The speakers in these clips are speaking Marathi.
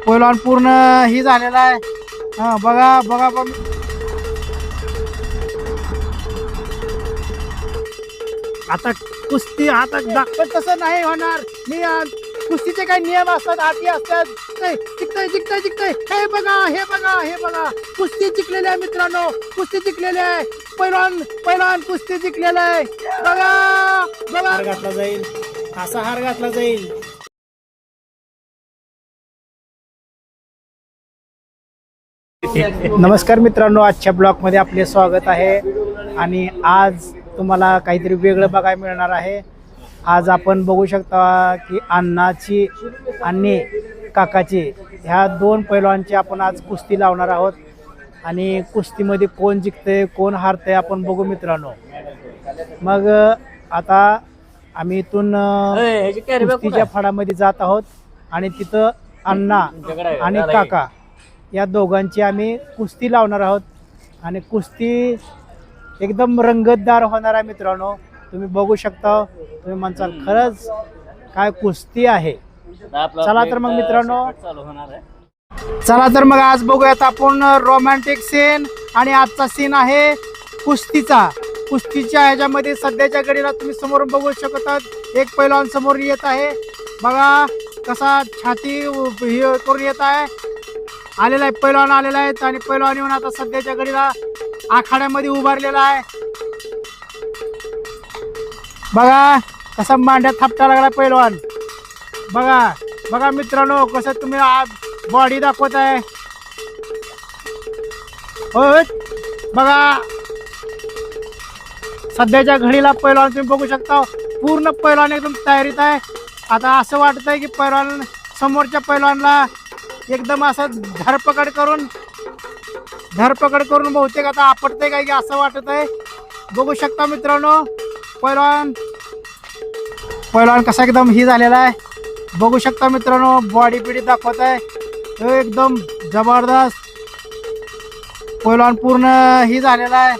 पैलवान पूर्ण ही झालेला आहे. हा बघा बघा बघ. आता कुस्ती आता दाखवत तसं नाही होणार. कुस्तीचे काही नियम असतात, अटी असतात. जिंकतय जिंकतय जिंकतय. हे बघा हे बघा हे बघा, कुस्ती जिंकलेली आहे मित्रांनो, कुस्ती जिंकलेली आहे. पैलवान पैलवान कुस्ती जिंकलेला आहे. बघा बघा, हार घातला जाईल, असा हार घातला जाईल. नमस्कार मित्रांनो, आजच्या ब्लॉगमध्ये आपले स्वागत आहे. आणि आज तुम्हाला काहीतरी वेगळं बघायला मिळणार आहे. आज आपण बघू शकता की अण्णाची आणि काकाची ह्या दोन पैलवानची आपण आज कुस्ती लावणार आहोत. आणि कुस्तीमध्ये कोण जिंकते कोण हारते आपण बघू मित्रांनो. मग आता आम्ही इथून कुस्तीच्या फडामध्ये जात आहोत आणि तिथं अण्णा आणि काका या दोघांची आम्ही कुस्ती लावणार आहोत. आणि कुस्ती एकदम रंगतदार होणार आहे मित्रांनो. तुम्ही बघू शकता, तुम्ही म्हणसाल खरंच काय कुस्ती आहे. चला तर मग मित्रांनो, चला तर मग आज बघूयात आपण रोमॅन्टिक सीन. आणि आजचा सीन आहे कुस्तीचा. कुस्तीच्या ह्याच्यामध्ये सध्याच्या घडीला तुम्ही समोरून बघू शकता, एक पैलवान समोर येत आहे. बघा कसा छाती हे करून येत आहे. आलेला आहे पैलवान आलेला आहे. आणि पैलवान येऊन आता सध्याच्या घडीला आखाड्यामध्ये उभारलेला आहे. बघा कसा मांड्यात थापटा लागला पैलवान. बघा बघा मित्रांनो, कसं तुम्ही बॉडी दाखवत आहे. होय बघा सध्याच्या घडीला पैलवान तुम्ही बघू शकता, पूर्ण पैलवान एकदम तयारीत आहे. आता असं वाटत आहे की पैलवान समोरच्या पैलवानला एकदम असं धरपकड करून बहुतेक आता आपटते काय की असं वाटत आहे. बघू शकता मित्रांनो, पैलवान कसा एकदम ही झालेला आहे. बघू शकता मित्रांनो, बॉडी पिडी दाखवत आहे एकदम जबरदस्त. पैलवान पूर्ण ही झालेला आहे.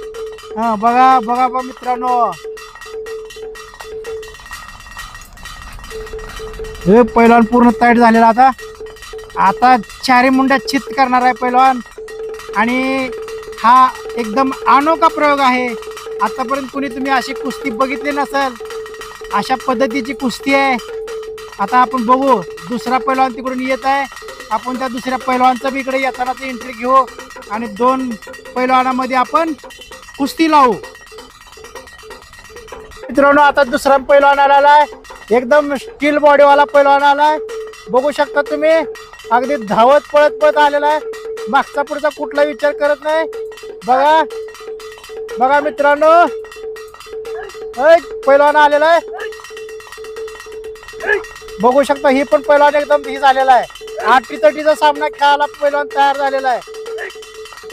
हा बघा बघा बघा मित्रांनो, हे पैलवान पूर्ण टाईट झालेला. आता चारी मुंड्या चित करणार आहे पैलवान. आणि हा एकदम अनोखा प्रयोग आहे. आतापर्यंत कुणी तुम्ही अशी कुस्ती बघितली नसेल, अशा पद्धतीची कुस्ती आहे. आता आपण बघू, दुसरा पैलवान तिकडून येत आहे. आपण त्या दुसऱ्या पैलवानचा बी इकडे येतानाच एंट्री घेऊ आणि दोन पैलवानामध्ये आपण कुस्ती लावू मित्रांनो. आता दुसरा पैलवान आलेला आहे, एकदम स्टील बॉडीवाला पैलवान आलाय. बघू शकता तुम्ही, अगदी धावत पळत पळत आलेला आहे. मागचा पुढचा कुठला विचार करत नाही. बघा बघा मित्रांनो, पैलवान आलेला आहे. बघू शकता, ही पण पैलवान एकदम ही झालेला आहे. 8-30चा सामना खेळायला पैलवान तयार झालेला आहे.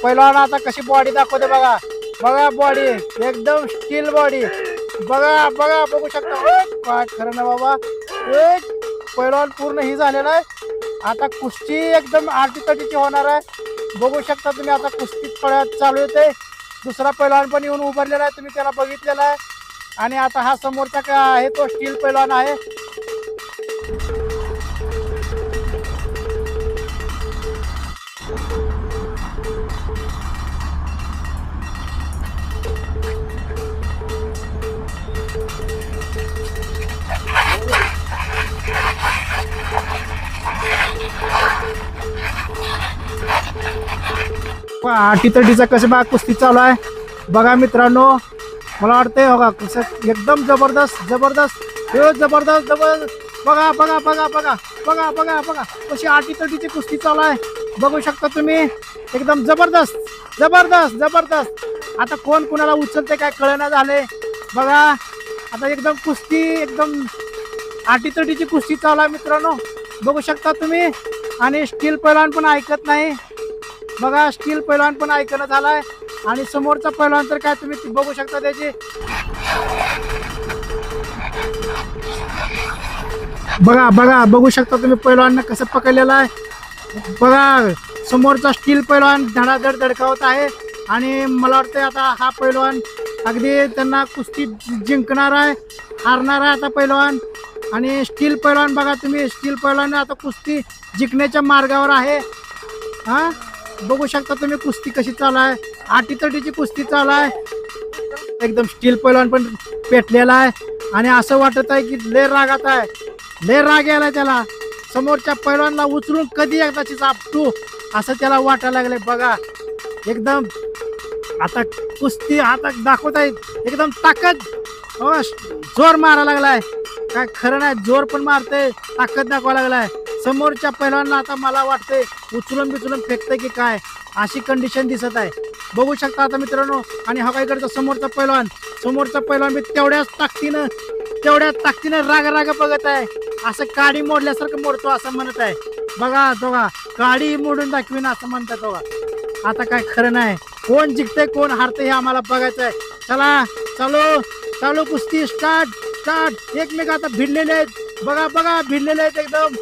पैलवान आता कशी बॉडी दाखवते बघा. बघा बॉडी एकदम स्टील बॉडी. बघा बघा बघू शकता. काय खरं ना बाबा, पैलवान पूर्ण ही झालेला आहे. आता कुस्ती एकदम 8-30ची होणार आहे. बघू शकता तुम्ही, आता कुस्ती चालू येते. दुसरा पैलवान पण येऊन उभारलेला आहे, तुम्ही त्याला बघितलेला आहे. आणि आता हा समोरचा काय आहे तो स्टील पैलवान आहे. आटीतटीचा कसं बघा कुस्ती चालू आहे. बघा मित्रांनो, मला वाटतंय बघा कसं एकदम जबरदस्त जबरदस्त जबरदस्त जबरदस्त. बघा बघा बघा बघा बघा बघा बघा कशी आटीतटीची कुस्ती चालू आहे. बघू शकता तुम्ही, एकदम जबरदस्त जबरदस्त जबरदस्त. आता कोण कुणाला उचलते काय कळना झाले. बघा आता एकदम कुस्ती एकदम आटीतटीची कुस्ती चालू आहे मित्रांनो. बघू शकता तुम्ही. आणि स्टील पैलवान पण ऐकत नाही. बघा स्टील पैलवान पण ऐकणं झालाय. आणि समोरचा पैलवान तर काय तुम्ही बघू शकता त्याची. बघा बघा बघू शकता तुम्ही, पैलवान कसं पकडलेलं आहे. बघा समोरचा स्टील पैलवान धडाधड धडकावत आहे. आणि मला वाटतं आता हा पैलवान अगदी त्यांना कुस्ती जिंकणार आहे, हारणार आहे आता पैलवान. आणि स्टील पैलवान बघा तुम्ही, स्टील पैलवान आता कुस्ती जिंकण्याच्या मार्गावर आहे. हा बघू शकता तुम्ही कुस्ती कशी चालू आहे. आटीतटीची कुस्ती चालू आहे. एकदम स्टील पैलवान पण पेटलेला आहे आणि असं वाटत आहे की लय रागात आहे. लय राग यायला त्याला. समोरच्या पैलवानला उचलून कधी एकदाची आपटू असं त्याला वाटायला लागलंय. बघा एकदम आता कुस्ती आता दाखवत आहे. एकदम ताकद जोर मारा लागलाय. काय खरं नाही. जोर पण मारते, ताकद दाखवा लागलाय. समोरच्या पैलवानला आता मला वाटतंय उचलून बिचलून फेकतंय की काय अशी कंडिशन दिसत आहे. बघू शकता आता मित्रांनो. आणि हा काय करतो समोरचा पैलवान बी तेवढ्याच ताकदीनं राग बघत आहे. असं काडी मोडल्यासारखं मोडतो असं म्हणत आहे. बघा बघा काडी मोडून दाखवीन असं म्हणतात. बघा आता काय खरं नाही. कोण जिंकतंय कोण हारतंय हे आम्हाला बघायचं आहे. चला चालू कुस्ती स्टार्ट. एकमेक आता भिडलेले आहेत. बघा भिडलेले आहेत एकदम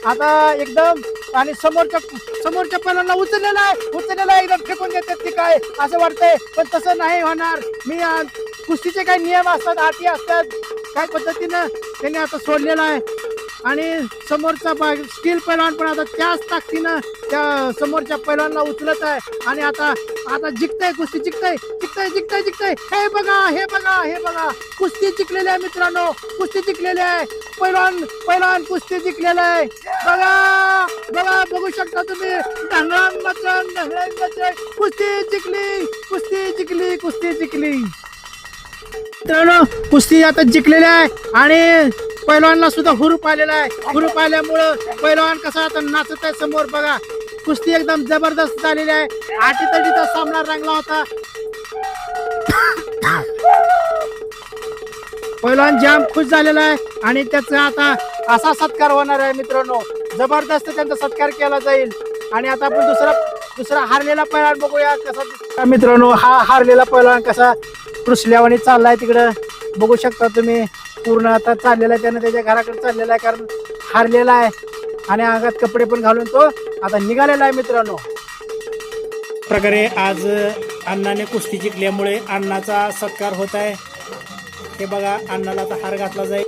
आता एकदम. आणि समोरच्या पैलवानला उचललेला आहे एकदम फेकून देतात की काय असं वाटतंय. पण तसं नाही होणार. मी कुस्तीचे काही नियम असतात, अटी असतात, काय पद्धतीनं त्यांनी आता सोडलेला आहे. आणि समोरचा स्टील पैलवान पण आता त्याच ताकदीनं त्या समोरच्या पैलवानला उचलत आहे. आणि आता जिंकतंय कुस्ती जिंकतंय. हे बघा कुस्ती जिंकलेली आहे मित्रांनो. कुस्ती जिंकलेली आहे. पैलवान कुस्ती जिंकलेला आहे. बघा बघू शकता तुम्ही. ढंगळांग कुस्ती जिंकली मित्रांनो. कुस्ती आता जिंकलेली आहे आणि पैलवानला सुद्धा हुरूप आलेला आहे. हुरूप आल्यामुळं पैलवान कसा आता नाचत आहे समोर. बघा कुस्ती एकदम जबरदस्त झालेली आहे. आटीतटीचा सामना रंगला होता. पैलवान जाम खुश झालेला आहे आणि त्याचा आता असा सत्कार होणार आहे मित्रांनो. जबरदस्त त्यांचा सत्कार केला जाईल. आणि आता आपण दुसरा हारलेला पैलवान बघूया कसा मित्रांनो. हा हारलेला पैलवान कसा कृसल्यावानी चाललाय तिकडं. बघू शकता तुम्ही. पूर्ण आता चाललेला आहे. त्यानं त्याच्या घराकडे चाललेला आहे कारण हारलेला आहे. आणि अंगात कपडे पण घालून तो आता निघालेला आहे मित्रांनो. प्रकारे आज अण्णाने कुस्ती जिंकल्यामुळे अण्णाचा सत्कार होत आहे. हे बघा अण्णाला आता हार घातला जाईल.